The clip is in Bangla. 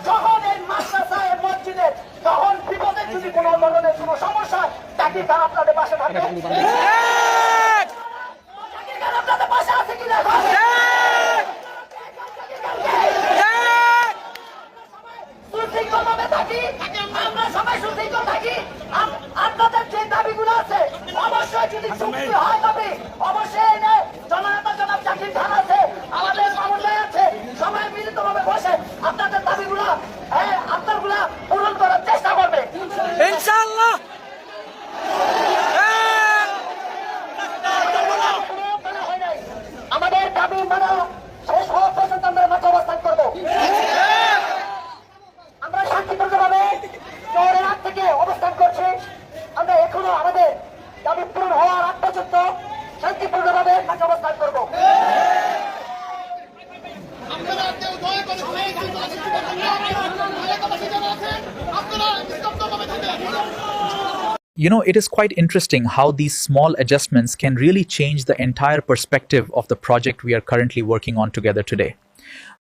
যখন এই মাদ্রাসায় মসজিদে তখন বিপদের যদি কোনো ধরনের কোনো সমস্যা তাকে তারা আপনাদের পাশে থাকবে। আপনাদের পাশে আছে কিনা সুশৃঙ্খলভাবে থাকি, আমরা সবাই সুশৃঙ্খল থাকি। আপনাদের যে দাবিগুলো আছে অবশ্যই যদি চুক্তি হয় তবে অবশ্যই জননেতা জনাব জাকির খান আছে, আমাদের মামুন ভাই আছে, সবাই মিলিতভাবে বসে আপনাদের দাবিগুলো আপনারগুলা পূরণ করার চেষ্টা করবে ইনশাআল্লাহ। আমাদের দাবি মানা শেষ হওয়া পর্যন্ত আমরা মাঠে অবস্থান করবো। আমরা শান্তিপূর্ণভাবে শহরের আগ থেকে অবস্থান করছি। আমরা এখনো আমাদের দাবি পূরণ হওয়ার আগ পর্যন্ত শান্তিপূর্ণভাবে মাঠে অবস্থান করবো। You know, it is quite interesting how these small adjustments can really change the entire perspective of the project we are currently working on together today.